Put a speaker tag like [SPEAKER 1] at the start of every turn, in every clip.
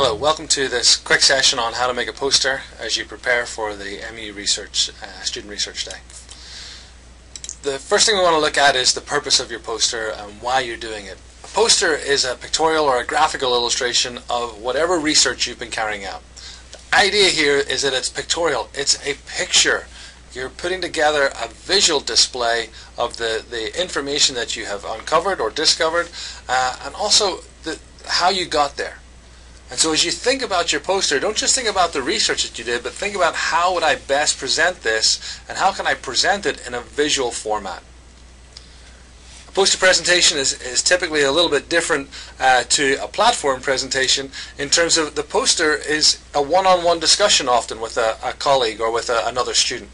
[SPEAKER 1] Hello, welcome to this quick session on how to make a poster as you prepare for the MU Research Student Research Day. The first thing we want to look at is the purpose of your poster and why you're doing it. A poster is a pictorial or a graphical illustration of whatever research you've been carrying out. The idea here is that it's pictorial. It's a picture. You're putting together a visual display of the information that you have uncovered or discovered, and also how you got there. And so as you think about your poster, don't just think about the research that you did, but think about how would I best present this, and how can I present it in a visual format. A poster presentation is typically a little bit different to a platform presentation in terms of the poster is a one-on-one discussion often with a colleague or with another student.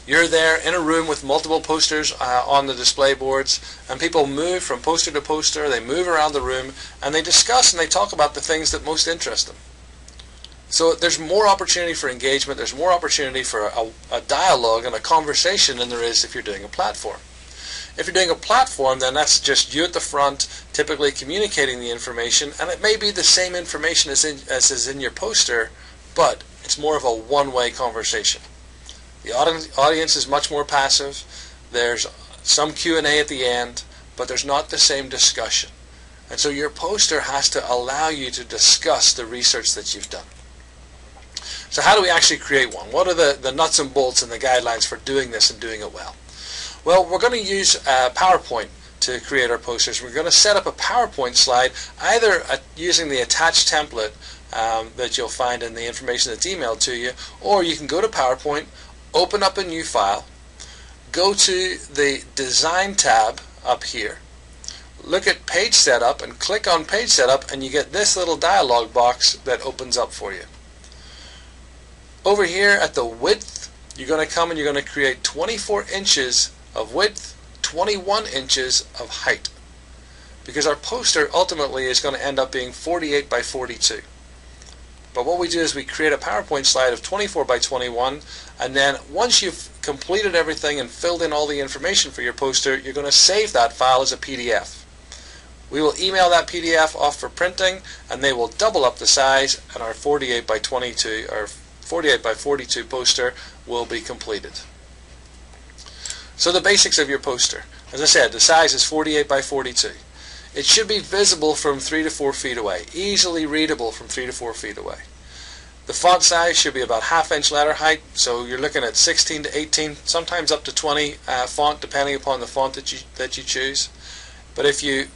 [SPEAKER 1] You're there in a room with multiple posters on the display boards, and people move from poster to poster, they move around the room, and they discuss and they talk about the things that most interest them. So there's more opportunity for engagement, there's more opportunity for a dialogue and a conversation than there is if you're doing a platform. If you're doing a platform, then that's just you at the front, typically communicating the information, and it may be the same information as is in your poster, but it's more of a one-way conversation. The audience is much more passive. There's some Q&A at the end, but there's not the same discussion. And so your poster has to allow you to discuss the research that you've done. So how do we actually create one? What are the nuts and bolts and the guidelines for doing this and doing it well? Well, we're going to use PowerPoint to create our posters. We're going to set up a PowerPoint slide, either using the attached template that you'll find in the information that's emailed to you, or you can go to PowerPoint, open up a new file, go to the Design tab up here, look at Page Setup and click on Page Setup, and you get this little dialog box that opens up for you. Over here at the width, you're going to come and you're going to create 24 inches of width, 21 inches of height, because our poster ultimately is going to end up being 48 by 42. But what we do is we create a PowerPoint slide of 24 by 21, and then once you've completed everything and filled in all the information for your poster, you're going to save that file as a PDF. We will email that PDF off for printing, and they will double up the size, and our 48 by 22 or 48 by 42 poster will be completed. So the basics of your poster. As I said, the size is 48 by 42. It should be visible from 3 to 4 feet away, easily readable from 3 to 4 feet away. The font size should be about half-inch letter height, so you're looking at 16 to 18, sometimes up to 20 font, depending upon the font that you choose. But if you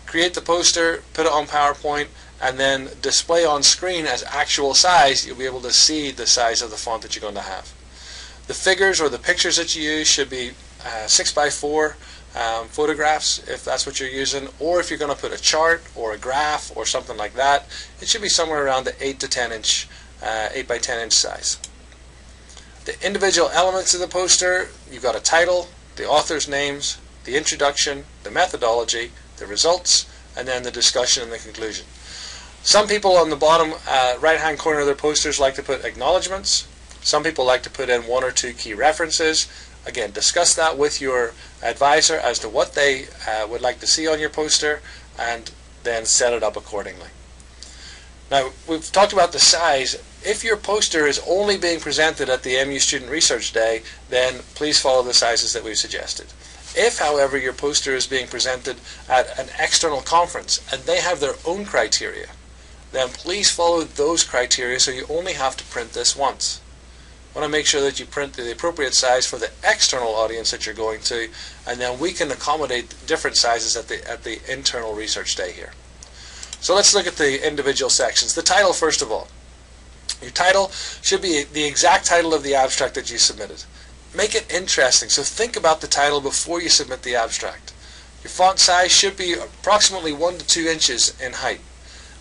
[SPEAKER 1] create the poster, put it on PowerPoint, and then display on screen as actual size, you'll be able to see the size of the font that you're going to have. The figures or the pictures that you use should be 6 by 4 photographs, if that's what you're using, or if you're going to put a chart or a graph or something like that, it should be somewhere around the 8 by 10 inch size. The individual elements of the poster, you've got a title, the author's names, the introduction, the methodology, the results, and then the discussion and the conclusion. Some people on the bottom right hand corner of their posters like to put acknowledgements. Some people like to put in 1 or 2 key references. Again, discuss that with your advisor as to what they would like to see on your poster, and then set it up accordingly. Now, we've talked about the size. If your poster is only being presented at the MU Student Research Day, then please follow the sizes that we've suggested. If, however, your poster is being presented at an external conference and they have their own criteria, then please follow those criteria, so you only have to print this once. You want to make sure that you print the appropriate size for the external audience that you're going to, and then we can accommodate different sizes at the internal research day here. So let's look at the individual sections. The title, first of all. Your title should be the exact title of the abstract that you submitted. Make it interesting, so think about the title before you submit the abstract. Your font size should be approximately 1 to 2 inches in height,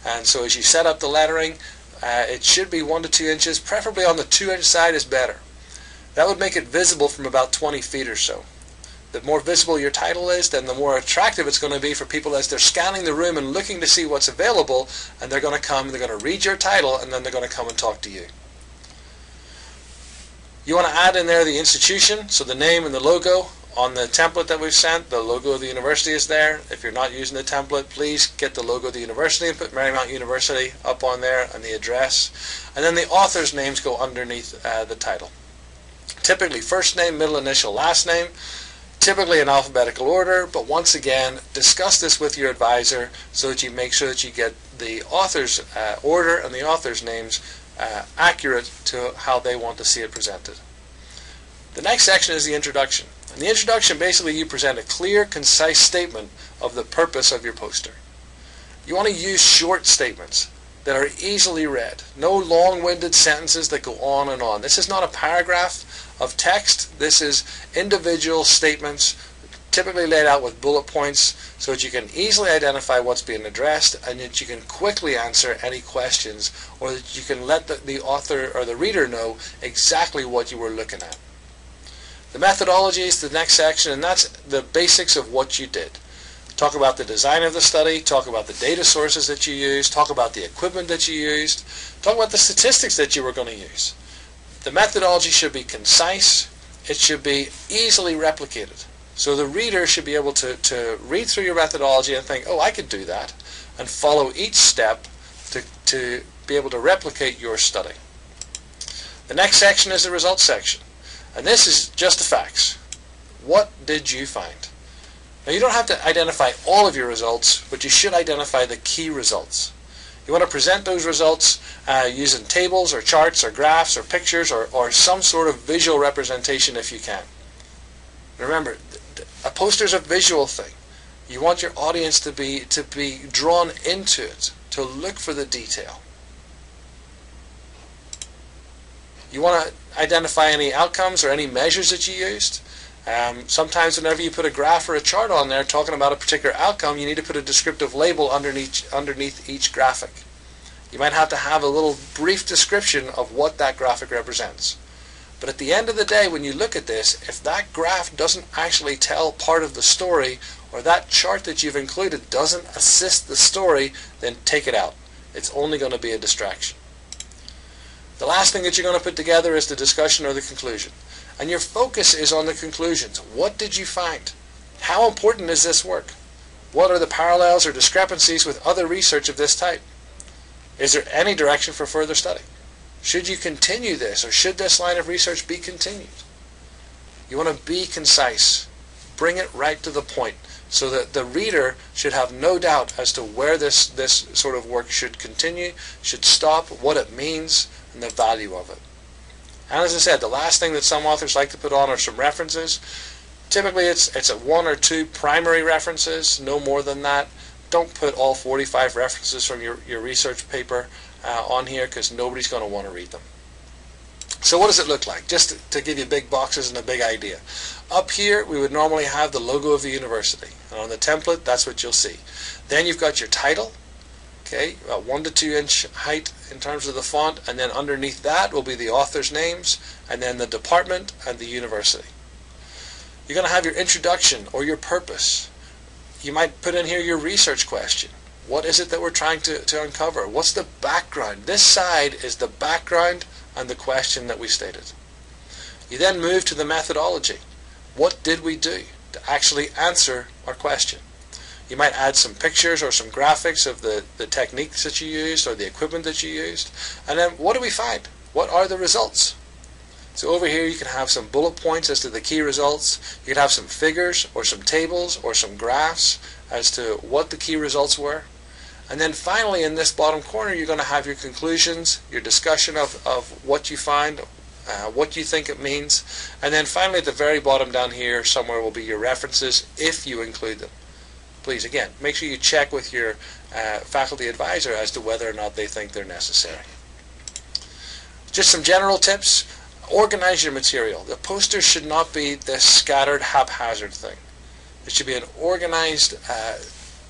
[SPEAKER 1] and so as you set up the lettering, it should be 1 to 2 inches, preferably on the 2-inch side is better. That would make it visible from about 20 feet or so. The more visible your title is, then the more attractive it's going to be for people as they're scanning the room and looking to see what's available, and they're going to come, they're going to read your title, and then they're going to come and talk to you. You want to add in there the institution, so the name and the logo On the template that we've sent, the logo of the university is there. If you're not using the template, please get the logo of the university and put Marymount University up on there and the address. And then the author's names go underneath the title. Typically first name, middle initial, last name, typically in alphabetical order, but once again, discuss this with your advisor so that you make sure that you get the author's order and the author's names accurate to how they want to see it presented. The next section is the introduction. In the introduction, basically you present a clear, concise statement of the purpose of your poster. You want to use short statements that are easily read. No long-winded sentences that go on and on. This is not a paragraph of text. This is individual statements typically laid out with bullet points so that you can easily identify what's being addressed and that you can quickly answer any questions, or that you can let the author or the reader know exactly what you were looking at. The methodology is the next section, and that's the basics of what you did. Talk about the design of the study, talk about the data sources that you used, talk about the equipment that you used, talk about the statistics that you were going to use. The methodology should be concise, it should be easily replicated. So the reader should be able to read through your methodology and think, oh, I could do that, and follow each step to be able to replicate your study. The next section is the results section. And this is just the facts. What did you find? Now, you don't have to identify all of your results, but you should identify the key results. You want to present those results using tables or charts or graphs or pictures or some sort of visual representation if you can. Remember, a poster is a visual thing. You want your audience to be drawn into it, to look for the detail. You want to identify any outcomes or any measures that you used. Sometimes whenever you put a graph or a chart on there talking about a particular outcome, you need to put a descriptive label underneath each graphic. You might have to have a little brief description of what that graphic represents. But at the end of the day, when you look at this, if that graph doesn't actually tell part of the story, or that chart that you've included doesn't assist the story, then take it out. It's only going to be a distraction. The last thing that you're going to put together is the discussion or the conclusion. And your focus is on the conclusions. What did you find? How important is this work? What are the parallels or discrepancies with other research of this type? Is there any direction for further study? Should you continue this, or should this line of research be continued? You want to be concise. Bring it right to the point so that the reader should have no doubt as to where this sort of work should continue, should stop, what it means, and the value of it. And as I said, the last thing that some authors like to put on are some references. Typically it's a 1 or 2 primary references, no more than that. Don't put all 45 references from your research paper on here, because nobody's going to want to read them. So what does it look like? Just to give you big boxes and a big idea. Up here we would normally have the logo of the university, and on the template that's what you'll see. Then you've got your title, okay, about 1 to 2 inch height in terms of the font, and then underneath that will be the author's names, and then the department and the university. You're going to have your introduction or your purpose. You might put in here your research question. What is it that we're trying to uncover? What's the background? This side is the background and the question that we stated. You then move to the methodology. What did we do to actually answer our question? You might add some pictures or some graphics of the techniques that you used or the equipment that you used. And then what do we find? What are the results? So over here you can have some bullet points as to the key results. You can have some figures or some tables or some graphs as to what the key results were. And then finally in this bottom corner you're going to have your conclusions, your discussion of what you find, what you think it means. And then finally at the very bottom down here somewhere will be your references if you include them. Please, again, make sure you check with your faculty advisor as to whether or not they think they're necessary. Just some general tips. Organize your material. The poster should not be this scattered, haphazard thing. It should be an organized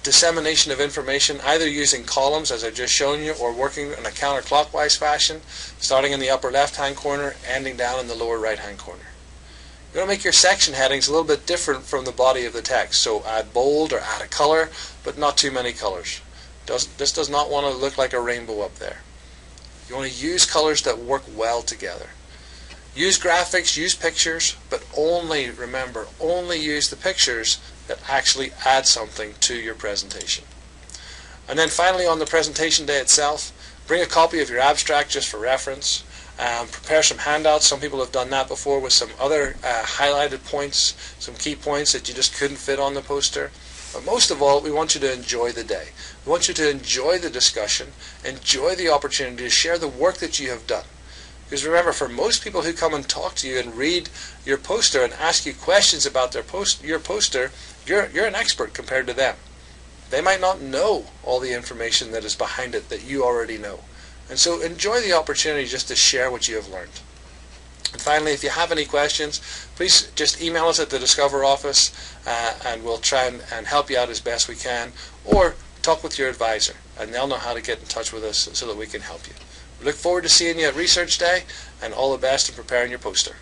[SPEAKER 1] dissemination of information, either using columns, as I've just shown you, or working in a counterclockwise fashion, starting in the upper left-hand corner, ending down in the lower right-hand corner. You're going to make your section headings a little bit different from the body of the text, so add bold or add a color, but not too many colors. This does not want to look like a rainbow up there. You want to use colors that work well together. Use graphics, use pictures, but only, remember, only use the pictures that actually add something to your presentation. And then finally, on the presentation day itself, bring a copy of your abstract just for reference. Prepare some handouts. Some people have done that before with some other highlighted points, some key points that you just couldn't fit on the poster. But most of all, we want you to enjoy the day. We want you to enjoy the discussion, enjoy the opportunity to share the work that you have done. Because remember, for most people who come and talk to you and read your poster and ask you questions about your poster, you're an expert compared to them. They might not know all the information that is behind it that you already know. And so enjoy the opportunity just to share what you have learned. And finally, if you have any questions, please just email us at the Discover office and we'll try and help you out as best we can, or talk with your advisor and they'll know how to get in touch with us so that we can help you. We look forward to seeing you at Research Day, and all the best in preparing your poster.